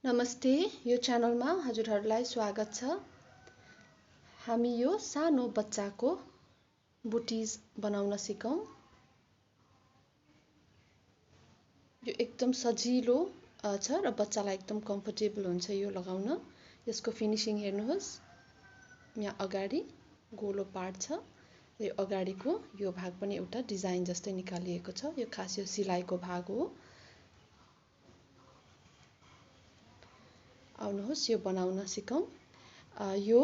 नमस्ते, यो च्यानलमा हजुरहरूलाई स्वागत छ। हामी यो सानो बच्चाको बूटीज बनाउन सिकौं। यो एकदम सजिलो छ र बच्चालाई एकदम कम्फर्टेबल हुन्छ यो लगाउन। यसको फिनिशिङ हेर्नुहोस्। यहाँ अगाडि गोलो पार्ट छ र यो अगाडिको यो भाग पनि एउटा डिजाइन जस्तै निकालिएको छ। यो खास यो सिलाइको भाग हो। आउनुहोस् यो बनाउन सिकौं। यो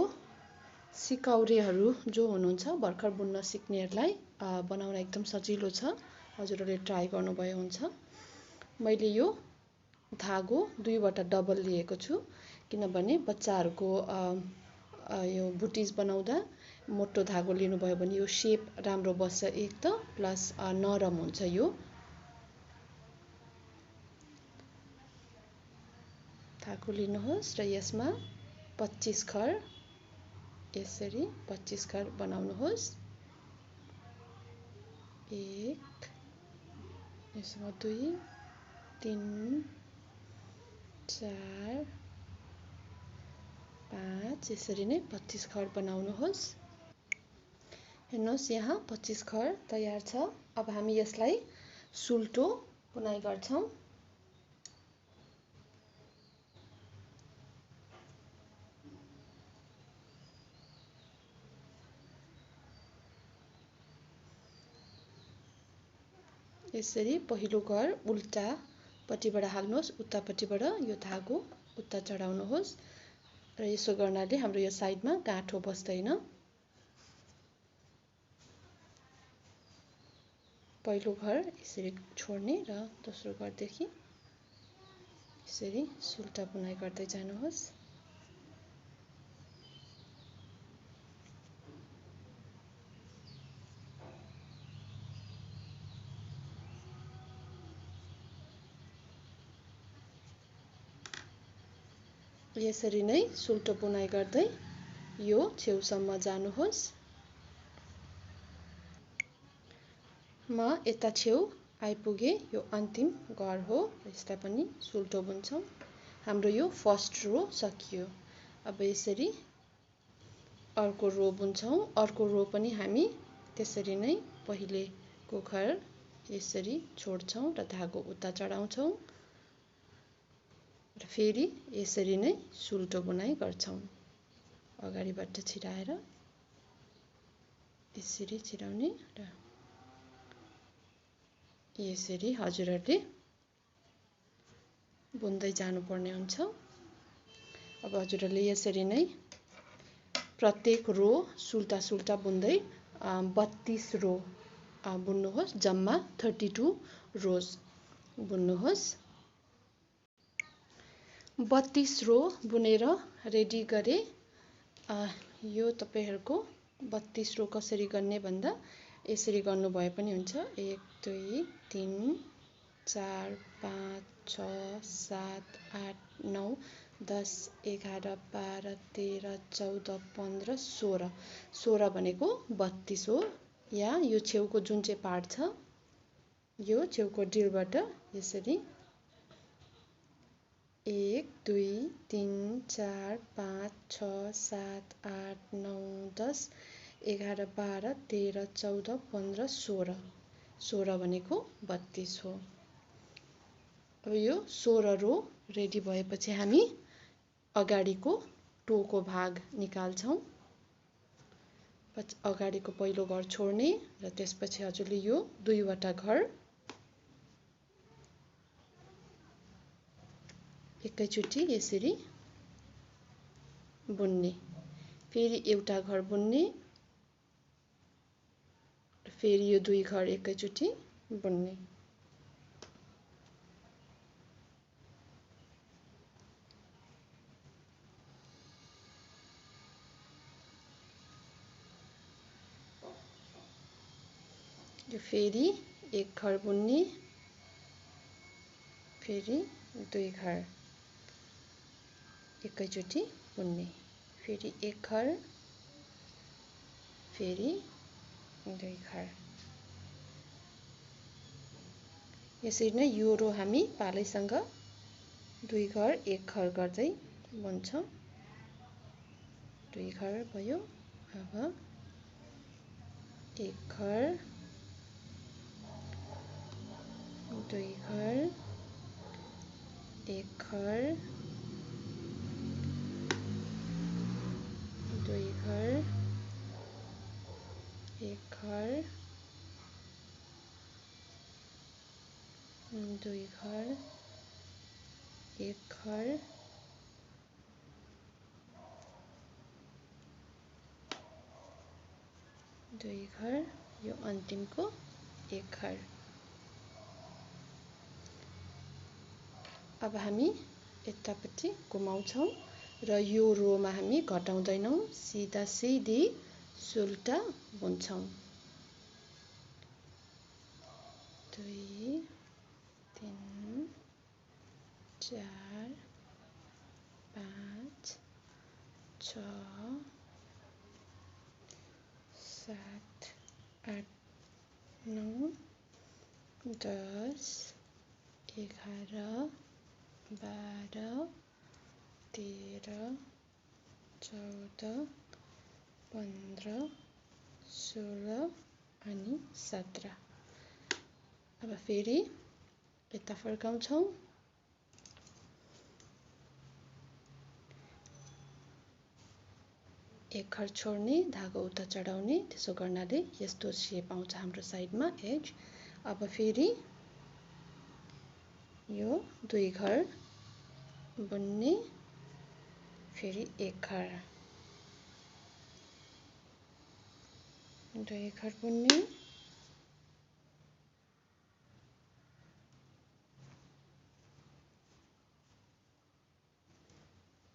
सिकाउरेहरू जो हुनुहुन्छ भर्खर बुन्न सिक्नेहरूलाई बनाउन एकदम सजिलो छ। हजुरहरूले ट्राई गर्नुभयो हुन्छ। मैले यो धागो दुईवटा डबल लिएको छु किनभने बच्चाहरूको यो बुटीज बनाउँदा मोटो धागो लिनुभयो भने यो शेप राम्रो बस्छ एक त प्लस नरम हुन्छ यो। धागो लिनुहोस् र यसमा 25 खर यसरी 25 खर बनाउनुहोस्। 1 यसमा 2 3 4 5 यसरी नै 25 खर बनाउनुहोस्। हेर्नुहोस् यहाँ 25 खर तयार छ। अब हामी यसलाई सुल्टो बुनाइ गर्छौं। यसरी पहिलो घर उल्टा पट्टिबाट हाल्नुहोस्, उतापट्टिबाट यो धागो उता चढाउनुहोस् र यसो गर्नाले हाम्रो यो साइडमा गाँठो बस्दैन। पहिलो घर यसरी छोड्ने र दोस्रो घरदेखि यसरी सुल्टा बुनाइ गर्दै जानुहोस्। यसरी नै सुल्टो बुनाइ गर्दै यो छेउसम्म जानुहोस्। म यता छेउ आइपुगे। यो अन्तिम घर हो। यसलाई पनि सुल्टो बुन्छौं। हाम्रो यो फर्स्ट रो सकियो। अब यसरी अर्को रो बुन्छौं। अर्को रो पनि हामी त्यसरी नै पहिलेको घर यसरी छोड्छौं र धागो उता चढाउँछौं र फेरि यसरी नै सुल्टो बुनाइ गर्छौं। अगाडिबाट छिराएर यसरी छिराउने र यसरी हजुरहरूले बुन्दै जानुपर्ने हुन्छ। अब हजुरहरूले यसरी नै प्रत्येक रो सुल्टा सुल्टा बुन्दै 32 रो बुन्नुहोस्। जम्मा 32 रोज बुन्नुहोस्। 32 रो बुनेर रेडी गरे। यो तपाईहरुको 32 रो कसरी गर्ने भन्दा यसरी गर्नुभए पनि हुन्छ। 1 2 3 4 5 6 7 8 9 10 11 12 13 14 15 16 16 भनेको 32 हो। या यो छेउको जुन चाहिँ पार्ट छ यो छेउको डिलबाट यसरी 1 2 3 4 5 6 7 8 9 10 11 12 13 14 15 16 16 भनेको 32 हो। अब यो 16 रो रेडी भएपछि हामी अगाडिको टोको भाग निकाल्छौं। अगाडिको पहिलो घर छोड्ने र त्यसपछि हजुरले यो दुईवटा घर एकैचोटी यसरी बुन्ने। फेरि एउटा घर बुन्ने, फेरि यो दुई घर एकैचोटी बुन्ने। यो फेरि एक घर बुन्ने, फेरि दुई घर एकैचोटी बुन्ने, फेरि एक घर, फेरि दुई घर। यसरी नै यो रो हामी पालैसँग दुई घर एक घर गर्दै बुन्छौं। दुई घर भयो। अब एक घर, दुई घर, एक घर, दुई घर, एक घर, दुई घर, एक घर, दुई घर, यो अन्तिमको एक घर। अब हामी यतापट्टि घुमाउँछौं र यो रोमा हामी घटाउँदैनौं, सिधा सिधी सुल्टा बुन्छौं। 2 3 4 5 6 7 8 9 10 11 12 13 14 15 16 अनि 17। अब फेरि यता फर्काउँछौं। एक घर छोड्ने, धागो उता चढाउने, त्यसो गर्नाले यस्तो शेप आउँछ हाम्रो साइडमा एज। अब फेरि यो दुई घर बुन्ने, फेरि एक घर, दुई घर बुन्ने,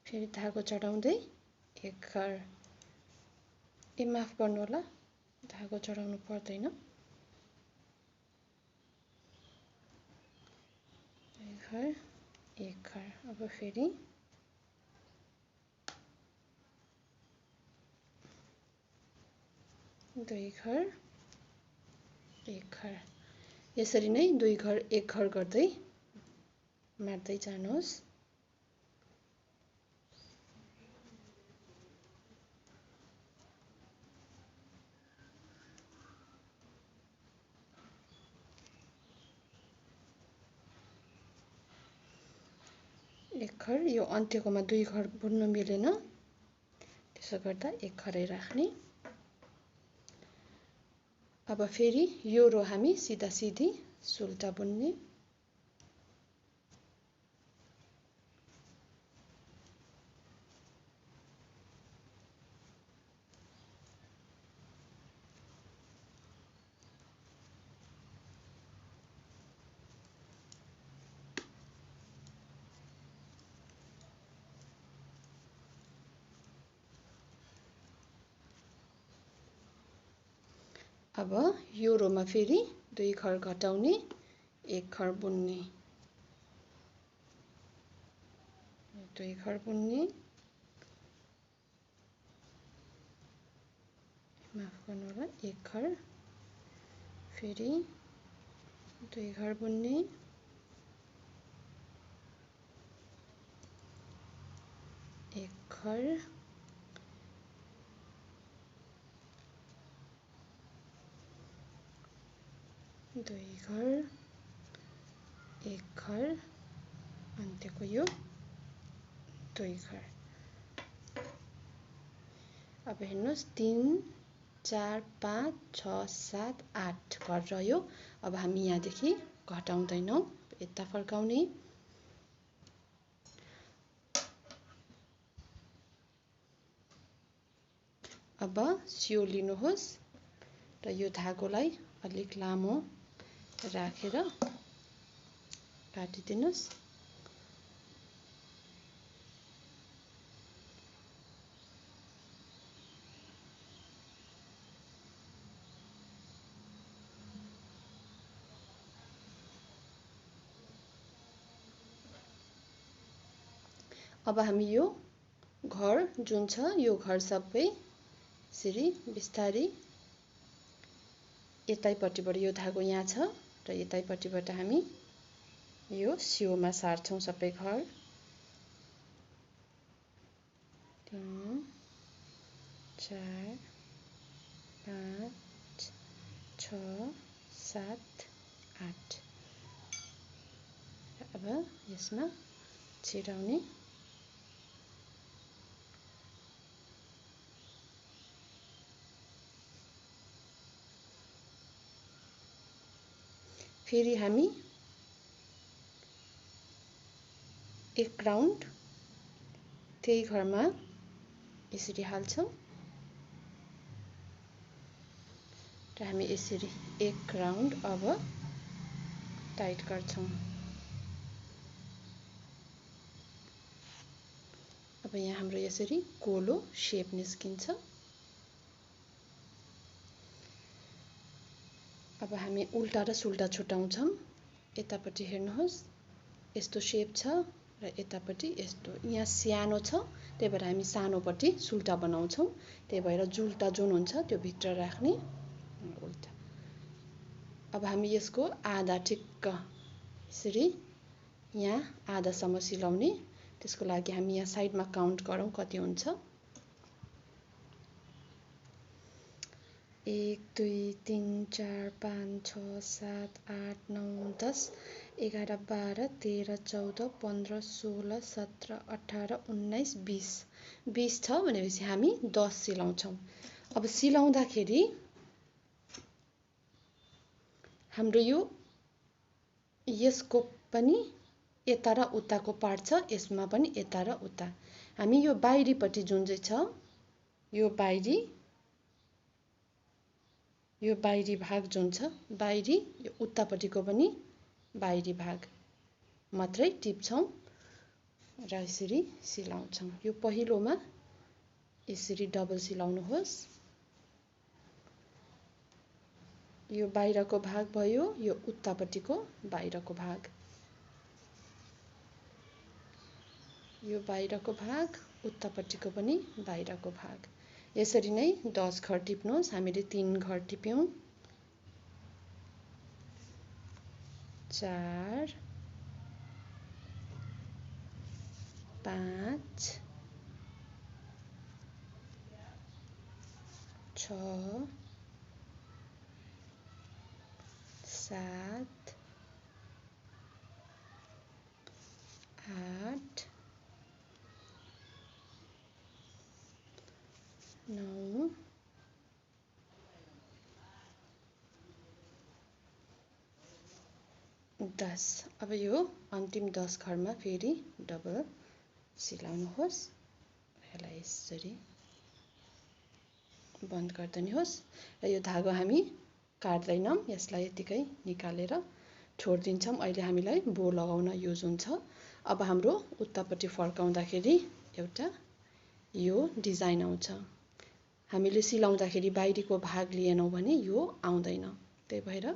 फेरि धागो चढाउँदै एक घर। माफ गर्नु होला, धागो चढाउनु पर्दैन। दुई घर एक घर। अब फेरि दुई घर एक घर। यसरी नै दुई घर एक घर गर्दै मार्दै जानुहोस्। एक घर, यो अन्त्यकोमा दुई घर बुन्न मिलेन, त्यसो गर्दा एक घरै राख्ने। अब फेरि यो रो हामी सिधा सिधी सुल्टा बुन्ने। अब यो रोमा फेरि दुई घर घटाउने, एक घर बुन्ने, दुई घर बुन्ने, माफ गर्नु होला, एक घर, फेरि दुई घर बुन्ने, एक घर, दुई घर, एक घर, अन्त्यको यो दुई घर। अब हेर्नुहोस् 3 4 5 6 7 8 घर रह्यो। अब हामी यहाँदेखि घटाउँदैनौं, यता फर्काउने। अब सियो लिनुहोस् र यो धागोलाई अलिक लामो राखेर काटिदिनुस्। अब हामी यो घर जुन छ, यो घर सबै यसरी बिस्तारी यतैपट्टिबाट यो धागो यहाँ छ र यतैपट्टिबाट हामी यो सियोमा सार्छौं सबै घर। 3 4 5 6 7 8। अब यसमा छिराउने फेरि हामी एक राउन्ड त्यही घरमा यसरी हाल्छौं र हामी यसरी एक राउन्ड अब टाइट गर्छौं। अब यहाँ हाम्रो यसरी गोलो शेप निस्किन्छ। अब हामी उल्टा र सुल्टा छुटाउँछौं। यतापट्टि हेर्नुहोस् यस्तो शेप छ र यतापट्टि यस्तो। यहाँ सानो छ त्यही भएर हामी सानोपट्टि सुल्टा बनाउँछौं। त्यही भएर जुल्टा जुन हुन्छ त्यो भित्र राख्ने उल्टा। अब हामी यसको आधा ठिक्क यसरी यहाँ आधासम्म सिलाउने। त्यसको लागि हामी यहाँ साइडमा काउन्ट गरौँ कति हुन्छ। 1 2 3 4 5 6 7 8 9 10 11 12 13 14 15 16 17 18 19 20। 20 छ भनेपछि हामी 10 सिलाउँछौं। अब सिलाउँदाखेरि हाम्रो यसको पनि यता र उताको पार्ट छ, यसमा पनि यता र उता। हामी यो बाहिरीपट्टि जुन चाहिँ छ यो बाहिरी भाग जुन छ बाहिरी, यो उतापट्टिको पनि बाहिरी भाग मात्रै टिप्छौं र यसरी सिलाउँछौं। यो पहिलोमा यसरी डबल सिलाउनुहोस्। यो बाहिरको भाग भयो, यो उतापट्टिको बाहिरको भाग। यो बाहिरको भाग, उतापट्टिको पनि बाहिरको भाग। यसरी नै 10 घर टिप्नुहोस्। हामीले 3 घर टिप्यौं। 4 5 6 7 8 9 10। अब यो अन्तिम 10 घरमा फेरि डबल सिलाउनुहोस्। यसलाई यसरी बन्द गरिदिनुहोस् र यो धागो हामी काट्दैनौं। यसलाई यतिकै निकालेर छोड्दिन्छौं। अहिले हामीलाई बो लगाउन युज हुन्छ। अब हाम्रो उतापट्टि फर्काउँदाखेरि एउटा यो डिजाइन आउँछ। हामीले सिलाउँदाखेरि बाहिरीको भाग लिएनौं भने यो आउँदैन। त्यही भएर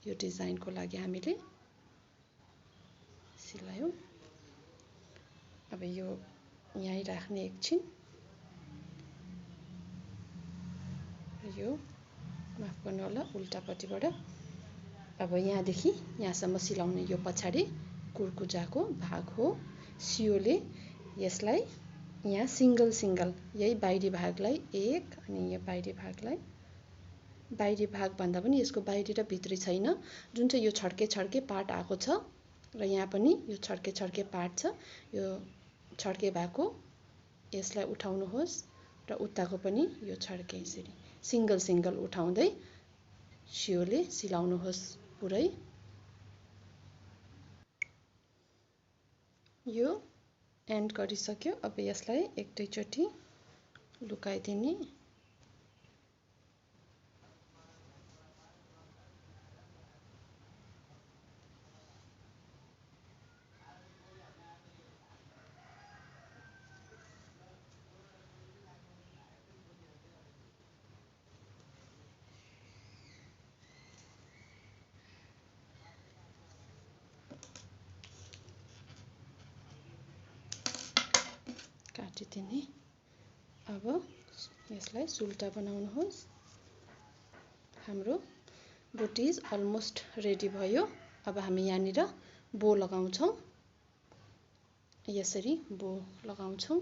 यो डिजाइनको लागि हामीले सिलायौं। अब यो यहीँ राख्ने एकछिन। यो माफ गर्नु होला उल्टापट्टिबाट। अब यहाँदेखि यहाँसम्म सिलाउने यो पछाडि कुर्कुजाको भाग हो। सियोले यसलाई यहाँ सिंगल सिंगल यही बाहिरी भागलाई एक अनि यो बाहिरी भागलाई, बाहिरी भाग भन्दा पनि यसको बाहिरी र भित्री छैन। जुन चाहिँ यो छड्के छड्के पार्ट आएको छ र यहाँ पनि यो छड्के छड्के पार्ट छ। यो छड्के भएको यसलाई उठाउनुहोस् र उताको पनि यो छड्के यसरी सिंगल सिंगल उठाउँदै सियोले सिलाउनुहोस् पुरै। यो एन्ड गरिसक्यो। अब यसलाई एक दुई चोटि लुकाइदिने। काटिदिने। अब यसलाई सुल्टा बनाउनुहोस्। हाम्रो बुटिज अलमोस्ट रेडी भयो। अब हामी यहाँनिर बो लगाउँछौँ। यसरी बो लगाउँछौँ।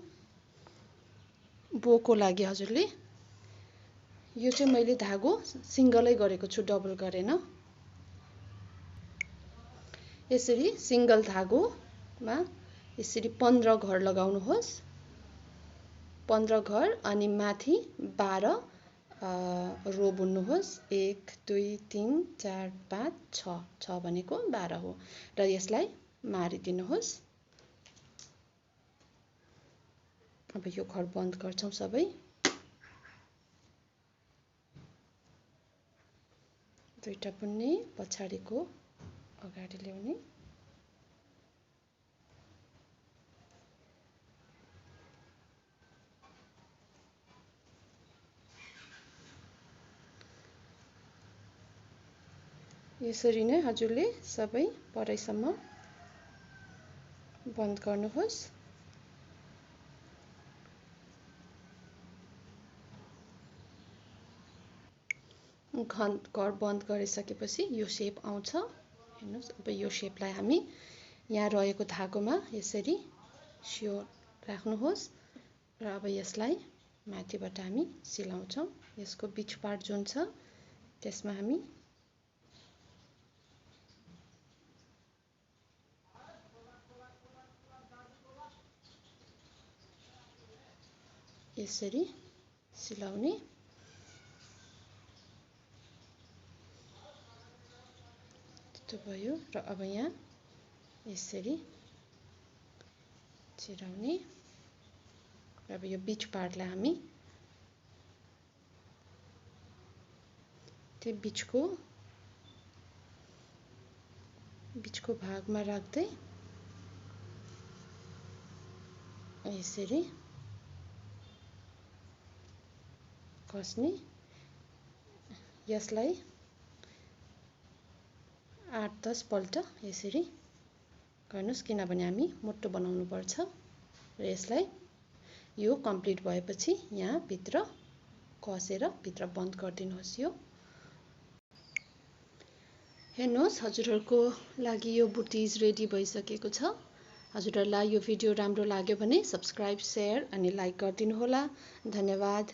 बोको लागि हजुरले यो चाहिँ मैले धागो सिंगलै गरेको छु, डबल गरेन। यसरी सिंगल धागोमा यसरी 15 घर लगाउनुहोस्। 15 घर अनि माथि 12 रो बुन्नुहोस्। 1 2 3 4 5 6 6 भनेको 12 हो र यसलाई मारिदिनुहोस्। अब यो घर बन्द गर्छौं सबै। दुईटा बुन्ने, पछाडिको अगाडि ल्याउने। यसरी नै हजुरले सबै परैसम्म बन्द गर्नुहोस्। घर बन्द गरिसकेपछि यो सेप आउँछ। हेर्नुस्, अब यो सेपलाई हामी यहाँ रहेको धागोमा यसरी सियो राख्नुहोस् र अब यसलाई माथिबाट हामी सिलाउँछौँ। यसको बीच पार्ट जुन छ त्यसमा हामी यसरी सिलाउने। त्यो भयो र अब यहाँ यसरी चिराउने र अब यो बीच पार्टलाई हामी त्यो बीचको भागमा राख्दै यसरी कस्ने। यसलाई 8-10 पल्ट यसरी गर्नुस्, किनभने हामी मोटो बनाउनु पर्छ र यसलाई यो कम्प्लिट भएपछि यहाँ भित्र कसेर भित्र बन्द गरिदिनुहोस्। यो हेर्नुहोस्, हजुरहरूको लागि यो बुटीज रेडी भइसकेको छ। हजुरहरूलाई यो भिडियो राम्रो लाग्यो भने सब्स्क्राइब, शेयर अनि लाइक गरिदिनु होला। धन्यवाद।